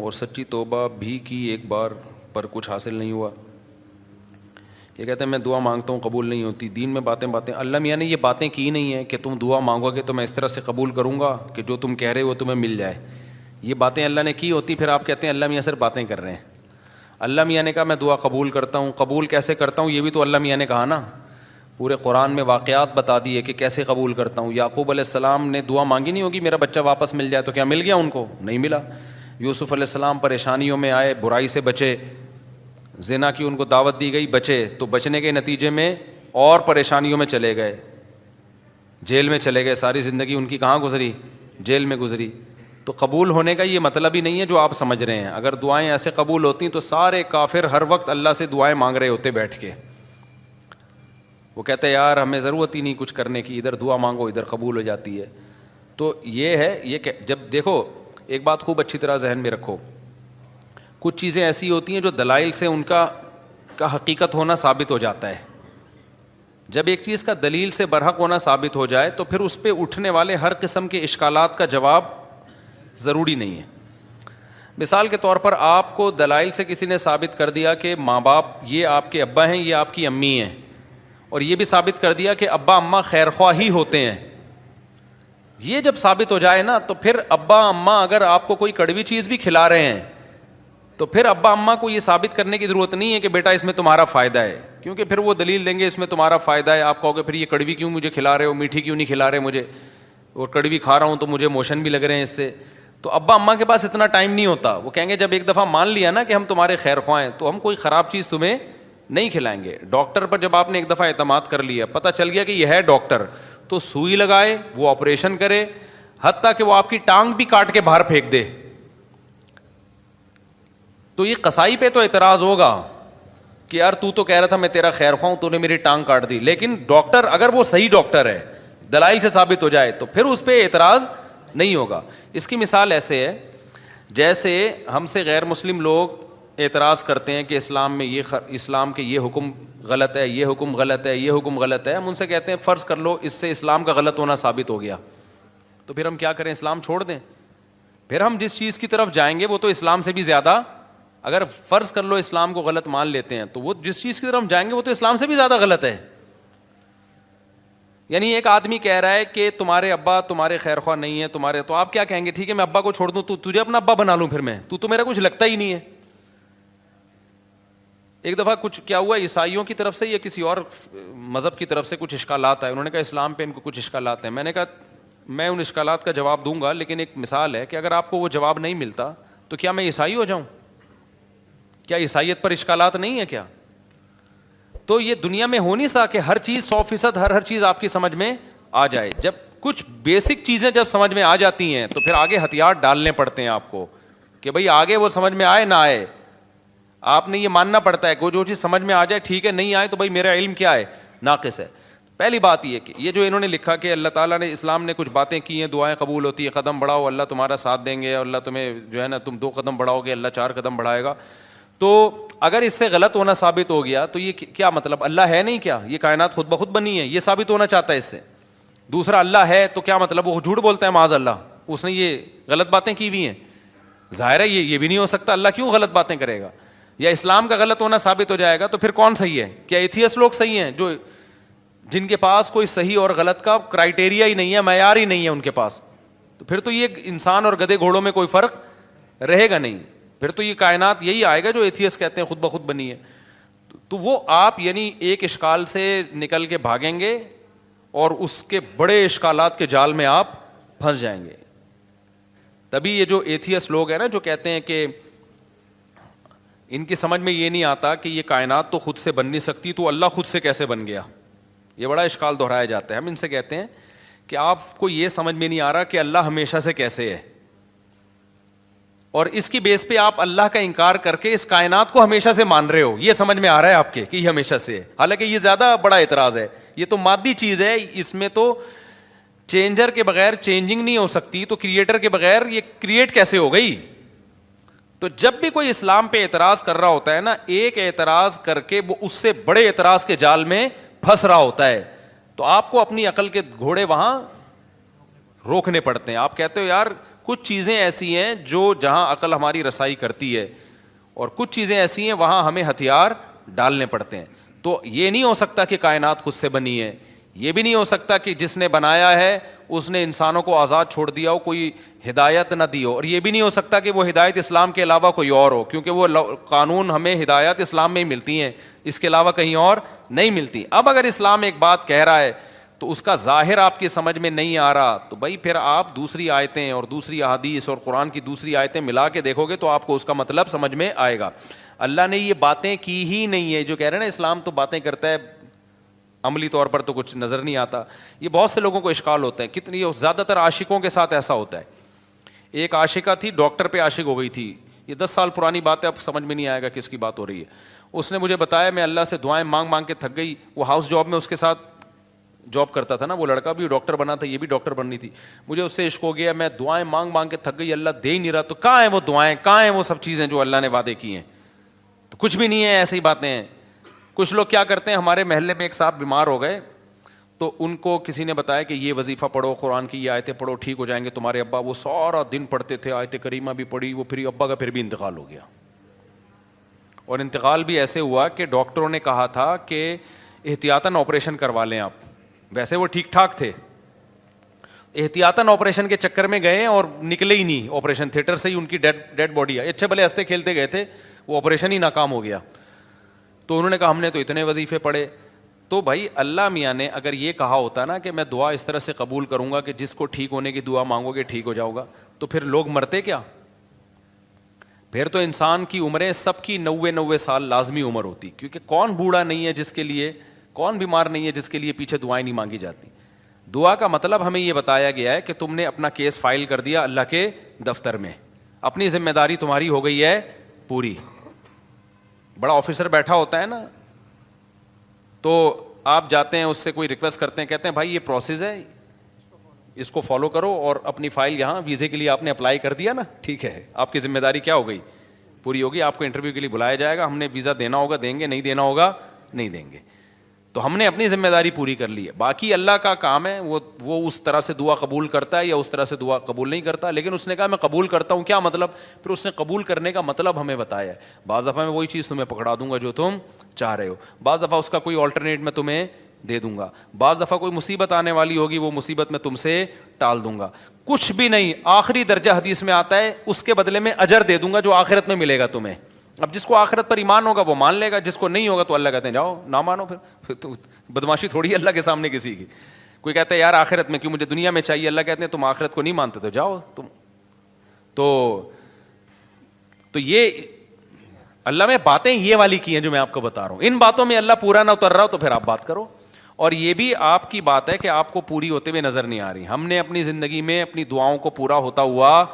اور سچی توبہ بھی کی ایک بار پر کچھ حاصل نہیں ہوا. یہ کہتے ہیں میں دعا مانگتا ہوں قبول نہیں ہوتی. دین میں باتیں اللہ میاں نے یہ باتیں کی نہیں ہیں کہ تم دعا مانگو گے تو میں اس طرح سے قبول کروں گا کہ جو تم کہہ رہے ہو تمہیں مل جائے. یہ باتیں اللہ نے کی ہوتی پھر آپ کہتے ہیں اللہ میاں صرف باتیں کر رہے ہیں. اللہ میاں نے کہا میں دعا قبول کرتا ہوں. قبول کیسے کرتا ہوں یہ بھی تو اللہ میاں نے کہا نا. پورے قرآن میں واقعات بتا دیے کہ کیسے قبول کرتا ہوں. یعقوب علیہ السلام نے دعا مانگی نہیں ہوگی میرا بچہ واپس مل جائے, تو کیا مل گیا ان کو؟ نہیں ملا. یوسف علیہ السلام پریشانیوں میں آئے, برائی سے بچے, زنا کی ان کو دعوت دی گئی, بچے, تو بچنے کے نتیجے میں اور پریشانیوں میں چلے گئے, جیل میں چلے گئے. ساری زندگی ان کی کہاں گزری؟ جیل میں گزری. تو قبول ہونے کا یہ مطلب ہی نہیں ہے جو آپ سمجھ رہے ہیں. اگر دعائیں ایسے قبول ہوتی تو سارے کافر ہر وقت اللہ سے دعائیں مانگ رہے ہوتے بیٹھ کے. وہ کہتے ہیں یار ہمیں ضرورت ہی نہیں کچھ کرنے کی, ادھر دعا مانگو ادھر قبول ہو جاتی ہے. تو یہ ہے, یہ کہ جب دیکھو ایک بات خوب اچھی طرح ذہن میں رکھو, کچھ چیزیں ایسی ہوتی ہیں جو دلائل سے ان کا حقیقت ہونا ثابت ہو جاتا ہے. جب ایک چیز کا دلیل سے برحق ہونا ثابت ہو جائے تو پھر اس پہ اٹھنے والے ہر قسم کے اشکالات کا جواب ضروری نہیں ہے. مثال کے طور پر آپ کو دلائل سے کسی نے ثابت کر دیا کہ ماں باپ یہ آپ کے ابا ہیں یہ آپ کی امی ہیں, اور یہ بھی ثابت کر دیا کہ ابا اماں خیر خواہ ہی ہوتے ہیں. یہ جب ثابت ہو جائے نا تو پھر ابا اماں اگر آپ کو کوئی کڑوی چیز بھی کھلا رہے ہیں تو پھر ابا اماں کو یہ ثابت کرنے کی ضرورت نہیں ہے کہ بیٹا اس میں تمہارا فائدہ ہے, کیونکہ پھر وہ دلیل دیں گے اس میں تمہارا فائدہ ہے. آپ کہو گے پھر یہ کڑوی کیوں مجھے کھلا رہے ہو, میٹھی کیوں نہیں کھلا رہے مجھے, اور کڑوی کھا رہا ہوں تو مجھے موشن بھی لگ رہے ہیں اس سے. تو ابا اماں کے پاس اتنا ٹائم نہیں ہوتا, وہ کہیں گے جب ایک دفعہ مان لیا نا کہ ہم تمہارے خیر خواہ ہیں تو ہم کوئی خراب چیز تمہیں نہیں کھلائیں گے. ڈاکٹر پر جب آپ نے ایک دفعہ اعتماد کر لیا, پتہ چل گیا کہ یہ ہے ڈاکٹر, تو سوئی لگائے, وہ آپریشن کرے, حتیٰ کہ وہ آپ کی ٹانگ بھی کاٹ کے باہر پھینک دے. تو یہ قصائی پہ تو اعتراض ہوگا کہ یار تو کہہ رہا تھا میں تیرا خیر خواہ ہوں, تو نے میری ٹانگ کاٹ دی. لیکن ڈاکٹر اگر وہ صحیح ڈاکٹر ہے, دلائل سے ثابت ہو جائے, تو پھر اس پہ اعتراض نہیں ہوگا. اس کی مثال ایسے ہے جیسے ہم سے غیر مسلم لوگ اعتراض کرتے ہیں کہ اسلام میں اسلام کے یہ حکم غلط ہے, یہ حکم غلط ہے, یہ حکم غلط ہے. ہم ان سے کہتے ہیں فرض کر لو اس سے اسلام کا غلط ہونا ثابت ہو گیا, تو پھر ہم کیا کریں؟ اسلام چھوڑ دیں؟ پھر ہم جس چیز کی طرف جائیں گے وہ تو اسلام سے بھی زیادہ, اگر فرض کر لو اسلام کو غلط مان لیتے ہیں تو وہ جس چیز کی طرف ہم جائیں گے وہ تو اسلام سے بھی زیادہ غلط ہے. یعنی ایک آدمی کہہ رہا ہے کہ تمہارے ابا تمہارے خیر خواہ نہیں ہے تمہارے, تو آپ کیا کہیں گے؟ ٹھیک ہے میں ابا کو چھوڑ دوں, تو تجھے اپنا ابا بنا لوں, پھر میں تو میرا کچھ لگتا ہی نہیں ہے. ایک دفعہ کچھ کیا ہوا, عیسائیوں کی طرف سے یا کسی اور مذہب کی طرف سے کچھ اشکالات آئے, انہوں نے کہا اسلام پہ ان کو کچھ اشکالات ہیں. میں نے کہا میں ان اشکالات کا جواب دوں گا, لیکن ایک مثال ہے کہ اگر آپ کو وہ جواب نہیں ملتا تو کیا میں عیسائی ہو جاؤں؟ کیا عیسائیت پر اشکالات نہیں ہے کیا؟ تو یہ دنیا میں ہو نہیں سکتا کہ ہر چیز 100% ہر چیز آپ کی سمجھ میں آ جائے. جب کچھ بیسک چیزیں جب سمجھ میں آ جاتی ہیں تو پھر آگے ہتھیار ڈالنے پڑتے ہیں آپ کو کہ بھئی آگے وہ سمجھ میں آئے نہ آئے, آپ نے یہ ماننا پڑتا ہے کہ جو چیز سمجھ میں آ جائے ٹھیک ہے, نہیں آئے تو بھئی میرا علم کیا ہے؟ ناقص ہے. پہلی بات یہ کہ یہ جو انہوں نے لکھا کہ اللہ تعالیٰ نے اسلام نے کچھ باتیں کی ہیں, دعائیں قبول ہوتی ہیں, قدم بڑھاؤ اللہ تمہارا ساتھ دیں گے, اللہ تمہیں جو ہے نا تم 2 قدم بڑھاؤ گے اللہ 4 قدم بڑھائے گا. تو اگر اس سے غلط ہونا ثابت ہو گیا تو یہ کیا مطلب؟ اللہ ہے نہیں کیا؟ یہ کائنات خود بخود بنی ہے, یہ ثابت ہونا چاہتا ہے اس سے. دوسرا اللہ ہے تو کیا مطلب وہ جھوٹ بولتا ہے معاذ اللہ, اس نے یہ غلط باتیں کی ہوئی ہیں. ظاہر ہے یہ بھی نہیں ہو سکتا, اللہ کیوں غلط باتیں کرے گا؟ یا اسلام کا غلط ہونا ثابت ہو جائے گا تو پھر کون صحیح ہے؟ کیا ایتھیسٹ لوگ صحیح ہیں جو جن کے پاس کوئی صحیح اور غلط کا کرائٹیریا ہی نہیں ہے, معیار ہی نہیں ہے ان کے پاس؟ تو پھر تو یہ انسان اور گدھے گھوڑوں میں کوئی فرق رہے گا نہیں, پھر تو یہ کائنات یہی آئے گا جو ایتھیسٹ کہتے ہیں خود بخود بنی ہے. تو وہ آپ یعنی ایک اشکال سے نکل کے بھاگیں گے اور اس کے بڑے اشکالات کے جال میں آپ پھنس جائیں گے. تبھی یہ جو ایتھیسٹ لوگ ہیں نا جو کہتے ہیں کہ ان کی سمجھ میں یہ نہیں آتا کہ یہ کائنات تو خود سے بن نہیں سکتی تو اللہ خود سے کیسے بن گیا, یہ بڑا اشکال دہرایا جاتا ہے. ہم ان سے کہتے ہیں کہ آپ کو یہ سمجھ میں نہیں آ رہا کہ اللہ ہمیشہ سے کیسے ہے, اور اس کی بیس پہ آپ اللہ کا انکار کر کے اس کائنات کو ہمیشہ سے مان رہے ہو. یہ سمجھ میں آ رہا ہے آپ کے کہ یہ ہمیشہ سے ہے, حالانکہ یہ زیادہ بڑا اعتراض ہے. یہ تو مادی چیز ہے, اس میں تو چینجر کے بغیر چینجنگ نہیں ہو سکتی, تو کریٹر کے بغیر یہ کریٹ کیسے ہو گئی؟ تو جب بھی کوئی اسلام پہ اعتراض کر رہا ہوتا ہے نا, ایک اعتراض کر کے وہ اس سے بڑے اعتراض کے جال میں پھنس رہا ہوتا ہے. تو آپ کو اپنی عقل کے گھوڑے وہاں روکنے پڑتے ہیں. آپ کہتے ہو یار کچھ چیزیں ایسی ہیں جو جہاں عقل ہماری رسائی کرتی ہے اور کچھ چیزیں ایسی ہیں وہاں ہمیں ہتھیار ڈالنے پڑتے ہیں. تو یہ نہیں ہو سکتا کہ کائنات خود سے بنی ہے, یہ بھی نہیں ہو سکتا کہ جس نے بنایا ہے اس نے انسانوں کو آزاد چھوڑ دیا ہو, کوئی ہدایت نہ دی ہو, اور یہ بھی نہیں ہو سکتا کہ وہ ہدایت اسلام کے علاوہ کوئی اور ہو, کیونکہ وہ قانون ہمیں ہدایت اسلام میں ہی ملتی ہیں, اس کے علاوہ کہیں اور نہیں ملتی. اب اگر اسلام ایک بات کہہ رہا ہے تو اس کا ظاہر آپ کی سمجھ میں نہیں آ رہا, تو بھائی پھر آپ دوسری آیتیں اور دوسری احادیث اور قرآن کی دوسری آیتیں ملا کے دیکھو گے تو آپ کو اس کا مطلب سمجھ میں آئے گا. اللہ نے یہ باتیں کی ہی نہیں ہے. جو کہہ رہے ہیں نا اسلام تو باتیں کرتا ہے, عملی طور پر تو کچھ نظر نہیں آتا, یہ بہت سے لوگوں کو اشکال ہوتا ہے. کتنی زیادہ تر عاشقوں کے ساتھ ایسا ہوتا ہے. ایک عاشقہ تھی, ڈاکٹر پہ عاشق ہو گئی تھی, یہ 10 سال پرانی بات ہے, اب سمجھ میں نہیں آئے گا کس کی بات ہو رہی ہے. اس نے مجھے بتایا, میں اللہ سے دعائیں مانگ مانگ کے تھک گئی. وہ ہاؤس جاب میں اس کے ساتھ جاب کرتا تھا نا, وہ لڑکا بھی ڈاکٹر بنا تھا, یہ بھی ڈاکٹر بننی تھی. مجھے اس سے عشق ہو گیا, میں دعائیں مانگ مانگ کے تھک گئی, اللہ دے ہی نہیں رہا. تو کہاں ہیں وہ دعائیں, کہاں ہیں وہ سب چیزیں جو اللہ نے وعدے کی ہیں؟ تو کچھ بھی نہیں ہے, ایسی ہی باتیں ہیں. کچھ لوگ کیا کرتے ہیں, ہمارے محلے میں ایک صاحب بیمار ہو گئے تو ان کو کسی نے بتایا کہ یہ وظیفہ پڑھو, قرآن کی یہ آیتیں پڑھو, ٹھیک ہو جائیں گے تمہارے ابا. وہ سارا دن پڑھتے تھے, آیت کریمہ بھی پڑھی, وہ پھر ابا کا پھر بھی انتقال ہو گیا. اور انتقال بھی ایسے ہوا کہ ڈاکٹروں نے کہا تھا کہ احتیاطاً آپریشن کروا لیں آپ. ویسے وہ ٹھیک ٹھاک تھے, احتیاطاً آپریشن کے چکر میں گئے اور نکلے ہی نہیں آپریشن تھیٹر سے ہی, ان کی ڈیڈ باڈی آئی. اچھے بھلے ہنستے کھیلتے گئے تھے, وہ آپریشن ہی ناکام ہو گیا. تو انہوں نے کہا ہم نے تو اتنے وظیفے پڑھے. تو بھائی اللہ میاں نے اگر یہ کہا ہوتا نا کہ میں دعا اس طرح سے قبول کروں گا کہ جس کو ٹھیک ہونے کی دعا مانگو گے ٹھیک ہو جاؤ گا, تو پھر لوگ مرتے کیا؟ پھر تو انسان کی عمریں سب کی 90 سال لازمی عمر ہوتی, کیونکہ کون بوڑھا نہیں ہے جس کے لیے, کون بیمار نہیں ہے جس کے لیے پیچھے دعائیں نہیں مانگی جاتی. دعا کا مطلب ہمیں یہ بتایا گیا ہے کہ تم نے اپنا کیس فائل کر دیا اللہ کے دفتر میں, اپنی ذمہ داری تمہاری ہو گئی ہے پوری. بڑا آفیسر بیٹھا ہوتا ہے نا, تو آپ جاتے ہیں اس سے کوئی ریکویسٹ کرتے ہیں, کہتے ہیں بھائی یہ پروسیس ہے, اس کو فالو کرو, اور اپنی فائل یہاں ویزے کے لیے آپ نے اپلائی کر دیا نا, ٹھیک ہے, آپ کی ذمہ داری کیا ہو گئی, پوری ہوگی. آپ کو انٹرویو کے لیے بلایا جائے گا, ہم نے ویزا دینا ہوگا دیں گے, نہیں دینا ہوگا نہیں دیں گے. تو ہم نے اپنی ذمہ داری پوری کر لی ہے. باقی اللہ کا کام ہے, وہ اس طرح سے دعا قبول کرتا ہے یا اس طرح سے دعا قبول نہیں کرتا. لیکن اس نے کہا میں قبول کرتا ہوں, کیا مطلب؟ پھر اس نے قبول کرنے کا مطلب ہمیں بتایا ہے. بعض دفعہ میں وہی چیز تمہیں پکڑا دوں گا جو تم چاہ رہے ہو, بعض دفعہ اس کا کوئی آلٹرنیٹ میں تمہیں دے دوں گا, بعض دفعہ کوئی مصیبت آنے والی ہوگی وہ مصیبت میں تم سے ٹال دوں گا. کچھ بھی نہیں, آخری درجہ حدیث میں آتا ہے اس کے بدلے میں اجر دے دوں گا جو آخرت میں ملے گا تمہیں. اب جس کو آخرت پر ایمان ہوگا وہ مان لے گا, جس کو نہیں ہوگا تو اللہ کہتے ہیں جاؤ نہ مانو. پھر تو بدماشی تھوڑی ہے اللہ کے سامنے کسی کی. کوئی کہتا ہے یار آخرت میں کیوں, مجھے دنیا میں چاہیے. اللہ کہتے ہیں تم آخرت کو نہیں مانتے تو جاؤ تم. تو یہ اللہ میں باتیں یہ والی کی ہیں جو میں آپ کو بتا رہا ہوں. ان باتوں میں اللہ پورا نہ اتر رہا ہو تو پھر آپ بات کرو. اور یہ بھی آپ کی بات ہے کہ آپ کو پوری ہوتے ہوئے نظر نہیں آ رہی. ہم نے اپنی زندگی میں اپنی دعاؤں کو پورا ہوتا ہوا,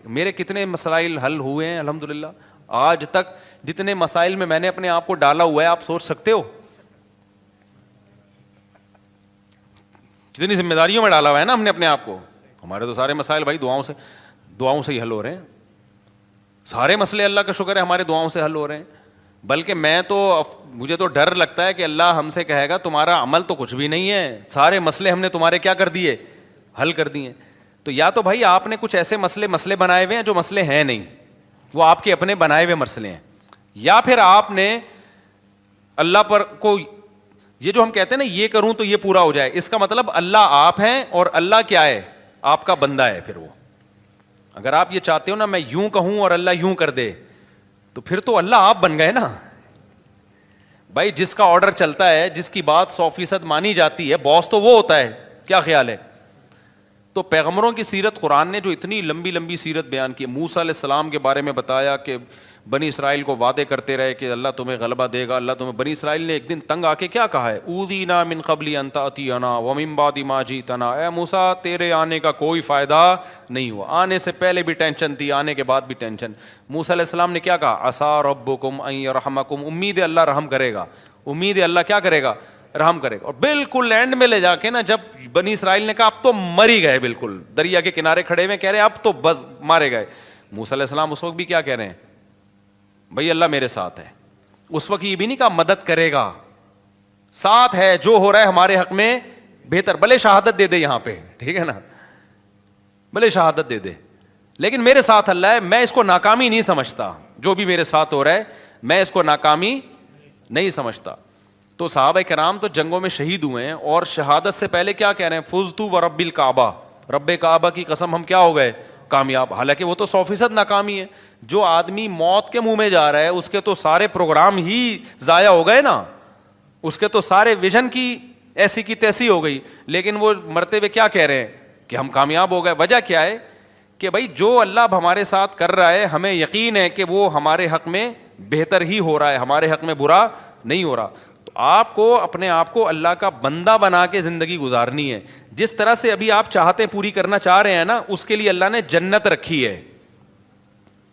میرے کتنے مسائل حل ہوئے ہیں الحمدللہ. آج تک جتنے مسائل میں نے اپنے آپ کو ڈالا ہوا ہے آپ سوچ سکتے ہو کتنی ذمہ داریوں میں ڈالا ہوا ہے نا ہم نے اپنے آپ کو. ہمارے تو سارے مسائل بھائی دعاؤں سے ہی حل ہو رہے ہیں. سارے مسئلے اللہ کا شکر ہے ہمارے دعاؤں سے حل ہو رہے ہیں. بلکہ مجھے تو ڈر لگتا ہے کہ اللہ ہم سے کہے گا تمہارا عمل تو کچھ بھی نہیں ہے, سارے مسئلے ہم نے تمہارے کیا کر دیے, حل کر دیے. تو یا تو بھائی آپ نے کچھ ایسے مسئلے بنائے ہوئے ہیں جو مسئلے ہیں نہیں, وہ آپ کے اپنے بنائے ہوئے مسئلے ہیں, یا پھر آپ نے اللہ پر کو یہ جو ہم کہتے ہیں نا یہ کروں تو یہ پورا ہو جائے, اس کا مطلب اللہ آپ ہیں اور اللہ کیا ہے, آپ کا بندہ ہے. پھر وہ اگر آپ یہ چاہتے ہو نا میں یوں کہوں اور اللہ یوں کر دے تو پھر تو اللہ آپ بن گئے نا بھائی. جس کا آرڈر چلتا ہے, جس کی بات 100% مانی جاتی ہے, باس تو وہ ہوتا ہے. کیا خیال ہے؟ تو پیغمبروں کی سیرت قرآن نے جو اتنی لمبی لمبی سیرت بیان کی, موسیٰ علیہ السلام کے بارے میں بتایا کہ بنی اسرائیل کو وعدے کرتے رہے کہ اللہ تمہیں غلبہ دے گا, اللہ تمہیں. بنی اسرائیل نے ایک دن تنگ آ کے کیا کہا ہے, اوذینا من قبل ان تأتینا ومن بعد ما جئتنا, اے موسیٰ تیرے آنے کا کوئی فائدہ نہیں ہوا. آنے سے پہلے بھی ٹینشن تھی, آنے کے بعد بھی ٹینشن. موسیٰ علیہ السلام نے کیا کہا, عسیٰ ربکم ان یرحمکم, امید ہے اللہ رحم کرے گا, امید ہے اللہ کیا کرے گا, رحم کرے گا. اور بالکل اینڈ میں لے جا کے نا جب بنی اسرائیل نے کہا اب تو مر ہی گئے, بالکل دریا کے کنارے کھڑے ہوئے کہہ رہے ہیں اب تو بس مارے گئے. موسیٰ علیہ السلام اس وقت بھی کیا کہہ رہے ہیں, بھائی اللہ میرے ساتھ ہے. اس وقت یہ بھی نہیں کہا مدد کرے گا, ساتھ ہے, جو ہو رہا ہے ہمارے حق میں بہتر, بھلے شہادت دے دے یہاں پہ, ٹھیک ہے نا, بھلے شہادت دے دے, لیکن میرے ساتھ اللہ ہے, میں اس کو ناکامی نہیں سمجھتا, جو بھی میرے ساتھ ہو رہا ہے میں اس کو ناکامی نہیں سمجھتا. تو صحابہ کرام تو جنگوں میں شہید ہوئے ہیں, اور شہادت سے پہلے کیا کہہ رہے ہیں, فزتو ورب الکعبہ, رب کعبہ کی قسم ہم کیا ہو گئے, کامیاب. حالانکہ وہ تو 100% ناکامی ہے. جو آدمی موت کے منہ میں جا رہا ہے اس کے تو سارے پروگرام ہی ضائع ہو گئے نا, اس کے تو سارے ویژن کی ایسی کی تیسی ہو گئی. لیکن وہ مرتے ہوئے کیا کہہ رہے ہیں کہ ہم کامیاب ہو گئے. وجہ کیا ہے کہ بھائی جو اللہ اب ہمارے ساتھ کر رہا ہے ہمیں یقین ہے کہ وہ ہمارے حق میں بہتر ہی ہو رہا ہے, ہمارے حق میں برا نہیں ہو رہا. تو آپ کو اپنے آپ کو اللہ کا بندہ بنا کے زندگی گزارنی ہے. جس طرح سے ابھی آپ چاہتے پوری کرنا چاہ رہے ہیں نا, اس کے لیے اللہ نے جنت رکھی ہے,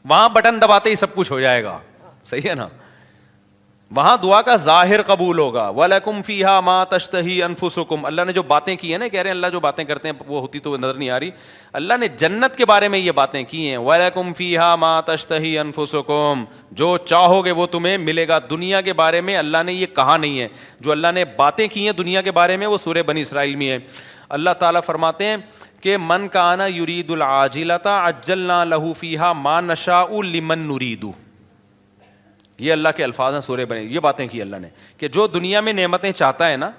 وہاں بٹن دباتے ہی سب کچھ ہو جائے گا, صحیح ہے نا. وہاں دعا کا ظاہر قبول ہوگا. وَلَكُمْ فِيهَا مَا تَشْتَهِي أَنفُسُكُمْ, اللہ نے جو باتیں کی ہیں نا, کہہ رہے ہیں اللہ جو باتیں کرتے ہیں وہ ہوتی تو نظر نہیں آ رہی. اللہ نے جنت کے بارے میں یہ باتیں کی ہیں, وَلَكُمْ فِيهَا مَا تَشْتَهِي أَنفُسُكُمْ, جو چاہو گے وہ تمہیں ملے گا. دنیا کے بارے میں اللہ نے یہ کہا نہیں ہے, جو اللہ نے باتیں کی ہیں دنیا کے بارے میں وہ سورہ بنی اسرائیل میں ہے. اللہ تعالیٰ فرماتے ہیں کہ من کان یرید العاجلۃ عجلنا لہ فیہا ما نشاء لمن نرید. یہ اللہ کے الفاظ ہیں سورہ بنی, یہ باتیں کی اللہ نے کہ جو دنیا میں نعمتیں چاہتا ہے نا,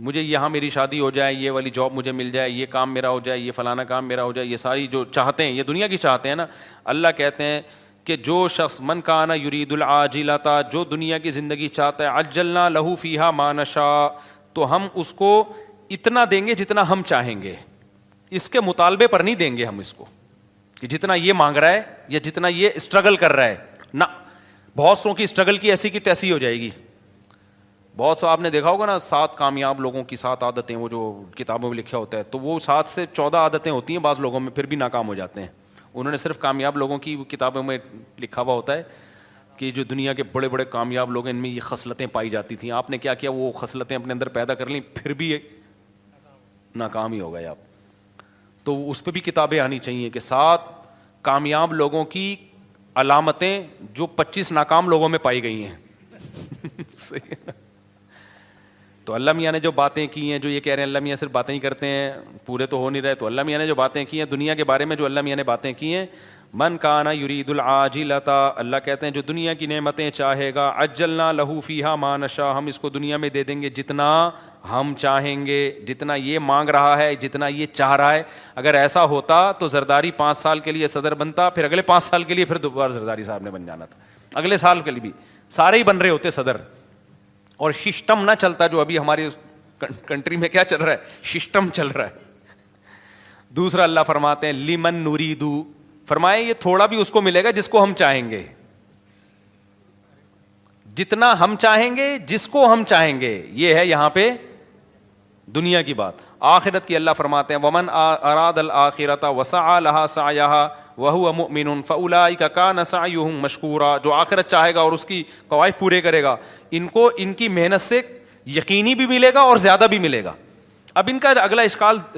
مجھے یہاں میری شادی ہو جائے, یہ والی جاب مجھے مل جائے, یہ کام میرا ہو جائے, یہ فلانا کام میرا ہو جائے, یہ ساری جو چاہتے ہیں یہ دنیا کی چاہتے ہیں نا, اللہ کہتے ہیں کہ جو شخص من کان یرید العاجلۃ, جو دنیا کی زندگی چاہتا ہے, عجلنا لہ فیہا ما نشاء, تو ہم اس کو اتنا دیں گے جتنا ہم چاہیں گے. اس کے مطالبے پر نہیں دیں گے ہم اس کو کہ جتنا یہ مانگ رہا ہے یا جتنا یہ اسٹرگل کر رہا ہے نہ. بہت سو کی اسٹرگل کی ایسی کی تیسی ہو جائے گی. بہت سو آپ نے دیکھا ہوگا نا 7 کامیاب لوگوں کی 7 عادتیں, وہ جو کتابوں میں لکھا ہوتا ہے, تو وہ 7 سے 14 عادتیں ہوتی ہیں بعض لوگوں میں, پھر بھی ناکام ہو جاتے ہیں. انہوں نے صرف کامیاب لوگوں کی کتابوں میں لکھا ہوا ہوتا ہے کہ جو دنیا کے بڑے بڑے کامیاب لوگ ہیں ان میں یہ خصلتیں پائی جاتی تھیں. آپ نے کیا کیا, وہ خصلتیں اپنے اندر پیدا کر لیں, پھر بھی ناکام ہی ہو گئے آپ. تو اس پہ بھی کتابیں آنی چاہیے کہ 7 کامیاب لوگوں کی علامتیں جو 25 ناکام لوگوں میں پائی گئی ہیں. تو اللہ میاں نے جو باتیں کی ہیں, جو یہ کہہ رہے ہیں اللہ میاں صرف باتیں ہی کرتے ہیں, پورے تو ہو نہیں رہے, تو اللہ میاں نے جو باتیں کی ہیں دنیا کے بارے میں, جو اللہ میاں نے باتیں کی ہیں, من کان یرید العاجلۃ, اللہ کہتے ہیں جو دنیا کی نعمتیں چاہے گا, عجلنا لہ فیہا ما نشاء, ہم اس کو دنیا میں دے دیں گے جتنا ہم چاہیں گے, جتنا یہ مانگ رہا ہے, جتنا یہ چاہ رہا ہے. اگر ایسا ہوتا تو زرداری 5 سال کے لیے صدر بنتا, پھر اگلے 5 سال کے لیے پھر دوبارہ زرداری صاحب نے بن جانا تھا, اگلے سال کے لیے بھی سارے ہی بن رہے ہوتے صدر, اور سسٹم نہ چلتا جو ابھی ہماری کنٹری میں کیا چل رہا ہے, سسٹم چل رہا ہے. دوسرا اللہ فرماتے ہیں لمن نریدو, فرمائے یہ تھوڑا بھی اس کو ملے گا جس کو ہم چاہیں گے, جتنا ہم چاہیں گے, جس کو ہم چاہیں گے. یہ ہے یہاں پہ دنیا کی بات. آخرت کی اللہ فرماتے ہیں ومن اراد الآخرۃ وسعى لها سعيها وهو مؤمن فاولئک کان سعیهم مشکورا, جو آخرت چاہے گا اور اس کی قواعد پورے کرے گا, ان کو ان کی محنت سے یقینی بھی ملے گا اور زیادہ بھی ملے گا. اب ان کا اگلا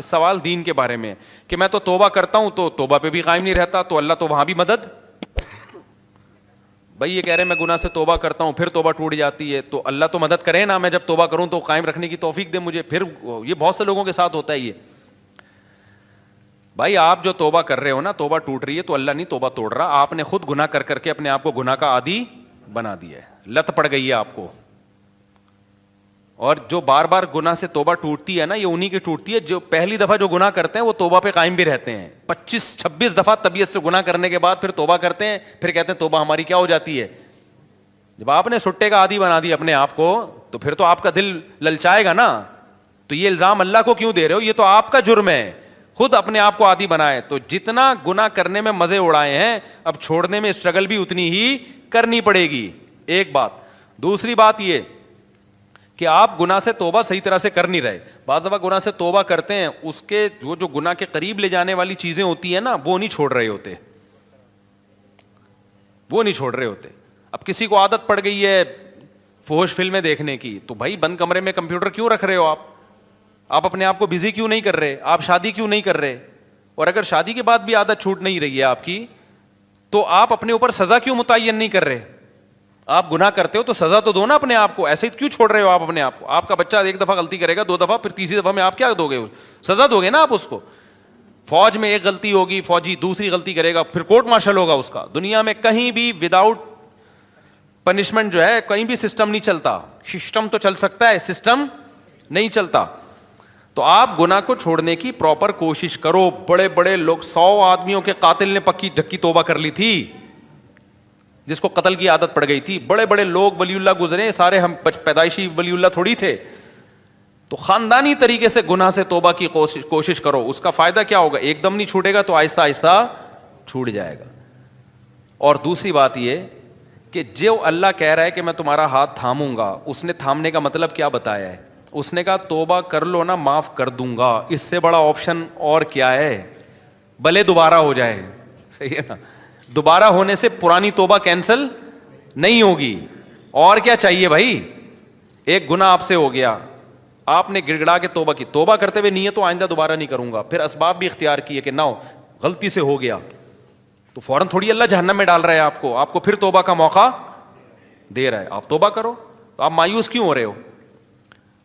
سوال دین کے بارے میں کہ میں تو توبہ کرتا ہوں تو توبہ پہ بھی قائم نہیں رہتا, تو اللہ تو وہاں بھی مدد. بھائی یہ کہہ رہے ہیں میں گناہ سے توبہ کرتا ہوں پھر توبہ ٹوٹ جاتی ہے, تو اللہ تو مدد کرے نا, میں جب توبہ کروں تو قائم رکھنے کی توفیق دے مجھے. پھر یہ بہت سے لوگوں کے ساتھ ہوتا ہے یہ. بھائی آپ جو توبہ کر رہے ہو نا, توبہ ٹوٹ رہی ہے تو اللہ نہیں توبہ توڑ رہا, آپ نے خود گناہ کر کر کے اپنے آپ کو گناہ کا عادی بنا دیا ہے, لت پڑ گئی ہے آپ کو. اور جو بار بار گناہ سے توبہ ٹوٹتی ہے نا, یہ انہی کی ٹوٹتی ہے جو پہلی دفعہ جو گناہ کرتے ہیں وہ توبہ پہ قائم بھی رہتے ہیں. 25-26 دفعہ طبیعت سے گناہ کرنے کے بعد پھر توبہ کرتے ہیں, پھر کہتے ہیں توبہ ہماری کیا ہو جاتی ہے. جب آپ نے سٹے کا عادی بنا دی اپنے آپ کو تو پھر تو آپ کا دل للچائے گا نا. تو یہ الزام اللہ کو کیوں دے رہے ہو, یہ تو آپ کا جرم ہے, خود اپنے آپ کو عادی بنائے. تو جتنا گناہ کرنے میں مزے اڑائے ہیں, اب چھوڑنے میں اسٹرگل بھی اتنی ہی کرنی پڑے گی. ایک بات. دوسری بات یہ کہ آپ گناہ سے توبہ صحیح طرح سے کر نہیں رہے. بعض دفعہ گناہ سے توبہ کرتے ہیں, اس کے وہ جو گناہ کے قریب لے جانے والی چیزیں ہوتی ہیں نا, وہ نہیں چھوڑ رہے ہوتے, وہ نہیں چھوڑ رہے ہوتے. اب کسی کو عادت پڑ گئی ہے فحش فلمیں دیکھنے کی, تو بھائی بند کمرے میں کمپیوٹر کیوں رکھ رہے ہو آپ اپنے آپ کو بزی کیوں نہیں کر رہے, آپ شادی کیوں نہیں کر رہے. اور اگر شادی کے بعد بھی عادت چھوٹ نہیں رہی ہے آپ کی, تو آپ اپنے اوپر سزا کیوں متعین نہیں کر رہے. آپ گناہ کرتے ہو تو سزا تو دو نا اپنے آپ کو, ایسے ہی کیوں چھوڑ رہے ہو آپ اپنے آپ کو. آپ کا بچہ ایک دفعہ غلطی کرے گا, 2 دفعہ, پھر تیسری دفعہ میں آپ کیا دو گے, سزا دو گے نا آپ اس کو. فوج میں ایک غلطی ہوگی, فوجی دوسری غلطی کرے گا, پھر کورٹ مارشل ہوگا اس کا. دنیا میں کہیں بھی وداؤٹ پنشمنٹ جو ہے کہیں بھی سسٹم نہیں چلتا. سسٹم تو چل سکتا ہے, سسٹم نہیں چلتا. تو آپ گناہ کو چھوڑنے کی پراپر کوشش کرو. بڑے بڑے لوگ, 100 آدمیوں کے قاتل نے پکی ڈھکی توبہ کر لی تھی, جس کو قتل کی عادت پڑ گئی تھی. بڑے بڑے لوگ ولی اللہ گزرے, سارے ہم پیدائشی ولی اللہ تھوڑی تھے. تو خاندانی طریقے سے گناہ سے توبہ کی کوشش کرو. اس کا فائدہ کیا ہوگا؟ ایک دم نہیں چھوٹے گا تو آہستہ آہستہ چھوٹ جائے گا. اور دوسری بات یہ کہ جو اللہ کہہ رہا ہے کہ میں تمہارا ہاتھ تھاموں گا, اس نے تھامنے کا مطلب کیا بتایا ہے؟ اس نے کہا توبہ کر لو نا, معاف کر دوں گا. اس سے بڑا آپشن اور کیا ہے؟ بھلے دوبارہ ہو جائے, صحیح ہے نا. دوبارہ ہونے سے پرانی توبہ کینسل نہیں ہوگی. اور کیا چاہیے بھائی؟ ایک گناہ آپ سے ہو گیا, آپ نے گڑ گڑا کے توبہ کی, توبہ کرتے ہوئے نیت تو آئندہ دوبارہ نہیں کروں گا, پھر اسباب بھی اختیار کیے کہ نہ ہو, غلطی سے ہو گیا, تو فوراً تھوڑی اللہ جہنم میں ڈال رہا ہے آپ کو پھر توبہ کا موقع دے رہا ہے. آپ توبہ کرو. تو آپ مایوس کیوں ہو رہے ہو؟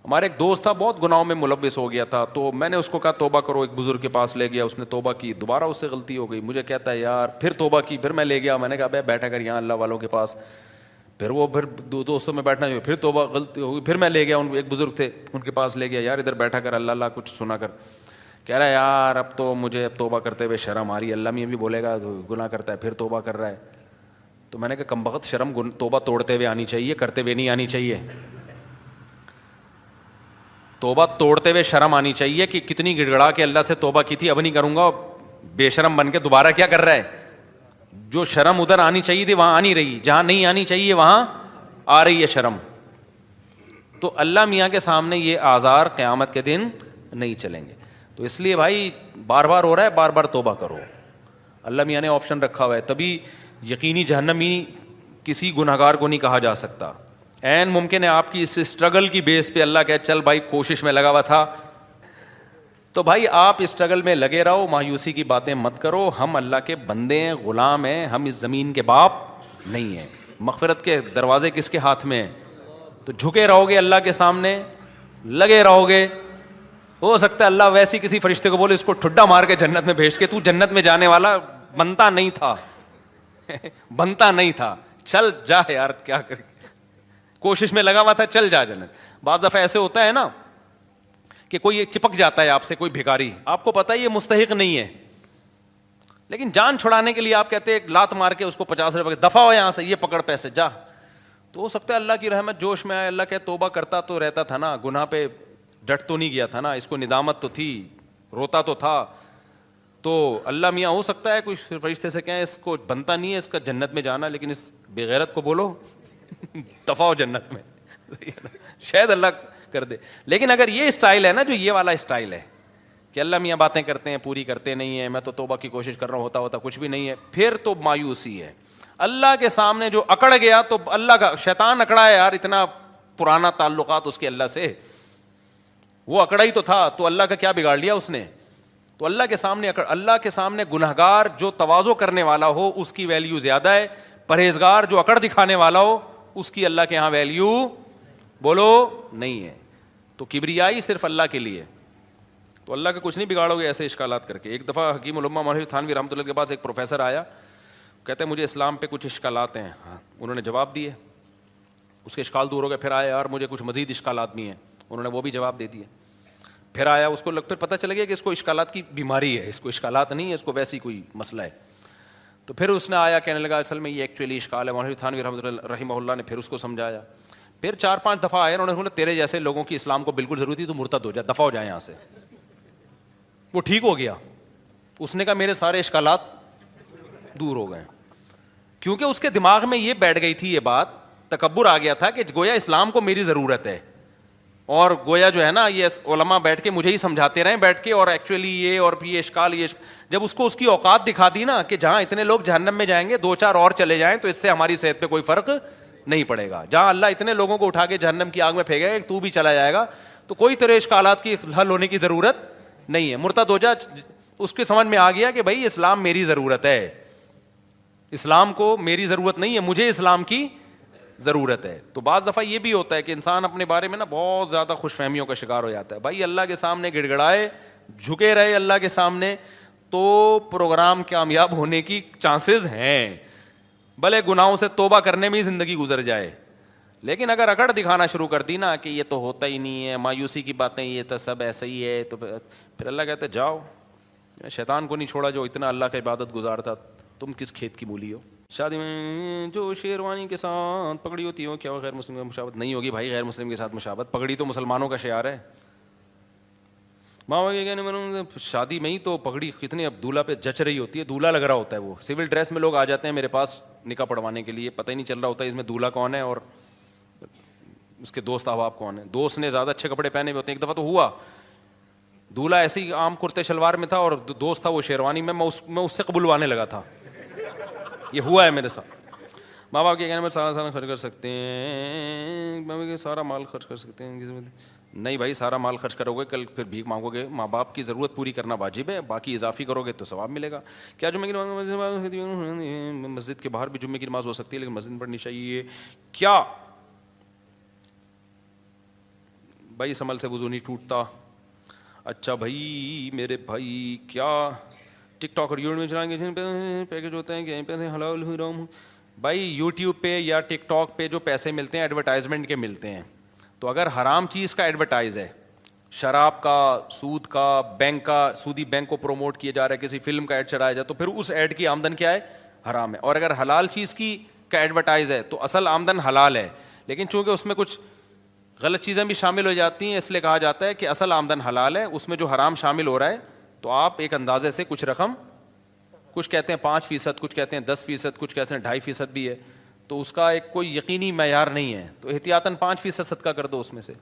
ہمارے ایک دوست تھا, بہت گناہوں میں ملوث ہو گیا تھا, تو میں نے اس کو کہا توبہ کرو. ایک بزرگ کے پاس لے گیا, اس نے توبہ کی, دوبارہ اس سے غلطی ہو گئی. مجھے کہتا ہے یار پھر توبہ کی, پھر میں لے گیا, میں نے کہا بھائی بیٹھا کر یہاں اللہ والوں کے پاس. پھر وہ پھر دوستوں میں بیٹھنا جو, پھر توبہ غلطی ہو گئی, پھر میں لے گیا, ایک بزرگ تھے ان کے پاس لے گیا, یار ادھر بیٹھا کر اللہ اللہ کچھ سنا کر. کہہ رہا ہے یار اب تو مجھے اب توبہ کرتے ہوئے شرم آ رہی ہے, اللہ میں بھی بولے گا گناہ کرتا ہے پھر توبہ کر رہا ہے. تو میں نے کہا کمبخت, شرم توبہ توڑتے ہوئے آنی چاہیے, کرتے ہوئے نہیں آنی چاہیے. توبہ توڑتے ہوئے شرم آنی چاہیے کہ کتنی گڑ گڑا کے اللہ سے توبہ کی تھی, اب نہیں کروں گا. بے شرم بن کے دوبارہ کیا کر رہا ہے؟ جو شرم ادھر آنی چاہیے تھی وہاں آ نہیں رہی, جہاں نہیں آنی چاہیے وہاں آ رہی ہے شرم. تو اللہ میاں کے سامنے یہ آزار قیامت کے دن نہیں چلیں گے. تو اس لیے بھائی بار بار ہو رہا ہے, بار بار توبہ کرو. اللہ میاں نے آپشن رکھا ہوا ہے, تبھی یقینی جہنمی کسی گنہگار کو نہیں کہا جا سکتا. عین ممکن ہے آپ کی اس اسٹرگل کی بیس پہ اللہ کہے چل بھائی کوشش میں لگا ہوا تھا, تو بھائی آپ اسٹرگل میں لگے رہو, مایوسی کی باتیں مت کرو. ہم اللہ کے بندے ہیں, غلام ہیں, ہم اس زمین کے باپ نہیں ہیں. مغفرت کے دروازے کس کے ہاتھ میں ہیں؟ تو جھکے رہو گے اللہ کے سامنے, لگے رہو گے. ہو سکتا ہے اللہ ویسی کسی فرشتے کو بولے اس کو ٹھڈا مار کے جنت میں بھیج کے, تو جنت میں جانے والا بنتا نہیں تھا بنتا نہیں تھا, چل جا یار کیا کر, کوشش میں لگا ہوا تھا, چل جا جنت. بعض دفعہ ایسے ہوتا ہے نا کہ کوئی چپک جاتا ہے آپ سے, کوئی بھکاری, آپ کو پتا ہے یہ مستحق نہیں ہے, لیکن جان چھڑانے کے لیے آپ کہتے ہیں لات مار کے اس کو 50 روپے دفع ہو یہاں سے, یہ پکڑ پیسے جا. تو ہو سکتا ہے اللہ کی رحمت جوش میں آئے, اللہ کہ توبہ کرتا تو رہتا تھا نا, گناہ پہ ڈٹ تو نہیں گیا تھا نا, اس کو ندامت تو تھی, روتا تو تھا. تو اللہ میاں ہو سکتا ہے کوئی فرشتے سے کہیں اس کو بنتا نہیں ہے اس کا جنت میں جانا, لیکن اس بے غیرت کو بولو دفع ہو جنت میں, شاید اللہ کر دے. لیکن اگر یہ اسٹائل ہے نا, جو یہ والا اسٹائل ہے کہ اللہ میاں باتیں کرتے ہیں پوری کرتے نہیں ہیں, میں تو توبہ کی کوشش کر رہا ہوں, ہوتا کچھ بھی نہیں ہے, پھر تو مایوسی ہے. اللہ کے سامنے جو اکڑ گیا تو اللہ کا, شیطان اکڑا ہے یار, اتنا پرانا تعلقات اس کے اللہ سے, وہ اکڑا ہی تو تھا, تو اللہ کا کیا بگاڑ لیا اس نے. تو اللہ کے سامنے اللہ کے سامنے گنہگار جو تواضع کرنے والا ہو اس کی ویلیو زیادہ ہے, پرہیزگار جو اکڑ دکھانے والا ہو اس کی اللہ کے ہاں ویلیو بولو نہیں ہے. تو کبریائی صرف اللہ کے لیے, تو اللہ کا کچھ نہیں بگاڑو گے ایسے اشکالات کر کے. ایک دفعہ حکیم الامہ مولوی تھانوی رحمۃ اللہ کے پاس ایک پروفیسر آیا, کہتے ہیں مجھے اسلام پہ کچھ اشکالات ہیں. انہوں نے جواب دیے, اس کے اشکال دور ہو گئے. پھر آیا یار مجھے کچھ مزید اشکالات بھی ہیں, انہوں نے وہ بھی جواب دے دیے. پھر آیا, اس کو پھر پتہ چل گیا کہ اس کو اشکالات کی بیماری ہے, اس کو اشکالات نہیں ہے, اس کو ویسی کوئی مسئلہ ہے. تو پھر اس نے آیا کہنے لگا اصل میں یہ ایکچولی اشکال ہے. مولوی تھانوی رحمہ اللہ نے پھر اس کو سمجھایا. پھر 4-5 دفعہ آئے, انہوں نے بولا تیرے جیسے لوگوں کی اسلام کو بالکل ضرورت تھی, تو مرتد ہو جا, دفع ہو جائے یہاں سے. وہ ٹھیک ہو گیا. اس نے کہا میرے سارے اشکالات دور ہو گئے, کیونکہ اس کے دماغ میں یہ بیٹھ گئی تھی, یہ بات تکبر آ گیا تھا کہ گویا اسلام کو میری ضرورت ہے, اور گویا جو ہے نا یہ علماء بیٹھ کے مجھے ہی سمجھاتے رہیں بیٹھ کے, اور ایکچولی یہ اور یہ اشکال یہ جب اس کو اس کی اوقات دکھا دی نا کہ جہاں اتنے لوگ جہنم میں جائیں گے 2-4 اور چلے جائیں تو اس سے ہماری صحت پہ کوئی فرق نہیں پڑے گا, جہاں اللہ اتنے لوگوں کو اٹھا کے جہنم کی آگ میں پھینکے گا تو بھی چلا جائے گا, تو کوئی تیرے اشکالات کی حل ہونے کی ضرورت نہیں ہے, مرتد ہو جا. اس کے سمجھ میں آ گیا کہ بھائی اسلام میری ضرورت ہے, اسلام کو میری ضرورت نہیں ہے, مجھے اسلام کی ضرورت ہے. تو بعض دفعہ یہ بھی ہوتا ہے کہ انسان اپنے بارے میں نا بہت زیادہ خوش فہمیوں کا شکار ہو جاتا ہے. بھائی اللہ کے سامنے گڑ گڑائے, جھکے رہے اللہ کے سامنے, تو پروگرام کامیاب ہونے کی چانسز ہیں، بھلے گناہوں سے توبہ کرنے میں ہی زندگی گزر جائے. لیکن اگر اکڑ دکھانا شروع کر دی نا کہ یہ تو ہوتا ہی نہیں ہے، مایوسی کی باتیں، یہ تو سب ایسا ہی ہے، تو پھر اللہ کہتے جاؤ، شیطان کو نہیں چھوڑا جو اتنا اللہ کا عبادت گزار تھا، تم کس کھیت کی مولی ہو. شادی میں جو شیروانی کے ساتھ پگڑی ہوتی ہو، کیا وہ غیر مسلم کا مشابہت نہیں ہوگی؟ بھائی غیر مسلم کے ساتھ مشابہت، پگڑی تو مسلمانوں کا شعار ہے. ماں کے کہنے میں شادی میں ہی تو پگڑی کتنی اب دولہا پہ جچ رہی ہوتی ہے، دولہا لگ رہا ہوتا ہے. وہ سول ڈریس میں لوگ آ جاتے ہیں میرے پاس نکاح پڑھوانے کے لیے، پتہ ہی نہیں چل رہا ہوتا ہے اس میں دولہا کون ہے اور اس کے دوست احباب کون ہیں. دوست نے زیادہ اچھے کپڑے پہنے ہوئے ہوتے ہیں. ایک دفعہ تو ہوا، دولہا ایسے ہی عام کرتے شلوار میں تھا اور دوست تھا وہ شیروانی میں اس سے قبولوانے لگا تھا. یہ ہوا ہے میرے ساتھ. ماں باپ کے کہنے میں سارا خرچ کر سکتے ہیں، سارا مال خرچ کر سکتے ہیں. نہیں بھائی، سارا مال خرچ کرو گے کل پھر بھیک مانگو گے. ماں باپ کی ضرورت پوری کرنا واجب ہے، باقی اضافی کرو گے تو ثواب ملے گا. کیا جمعے کی نماز مسجد کے باہر بھی جمعے کی نماز ہو سکتی ہے لیکن مسجد میں پڑھنی چاہیے کیا؟ بھائی اس عمل سے وضو نہیں ٹوٹتا. اچھا بھائی میرے بھائی، کیا ٹک ٹاک اور یوٹیوب میں چلائیں گے پیکج ہوتا ہے کہ پیسے حلال حرام؟ بھائی یوٹیوب پہ یا ٹک ٹاک پہ جو پیسے ملتے ہیں ایڈورٹائزمنٹ کے ملتے ہیں. تو اگر حرام چیز کا ایڈورٹائز ہے، شراب کا، سود کا، بینک کا، سودی بینک کو پروموٹ کیا جا رہا ہے، کسی فلم کا ایڈ چلایا جائے، تو پھر اس ایڈ کی آمدن کیا ہے؟ حرام ہے. اور اگر حلال چیز کی کا ایڈورٹائز ہے تو اصل آمدن حلال ہے، لیکن چونکہ اس میں کچھ غلط چیزیں بھی شامل ہو جاتی ہیں اس لیے کہا جاتا ہے کہ اصل آمدن حلال ہے، اس میں جو حرام شامل ہو رہا ہے تو آپ ایک اندازے سے کچھ رقم، کچھ کہتے ہیں 5%، کچھ کہتے ہیں 10%، کچھ کہتے ہیں 2.5% بھی ہے، تو اس کا ایک کوئی یقینی معیار نہیں ہے، تو احتیاطاً 5% صدقہ کر دو اس میں سے.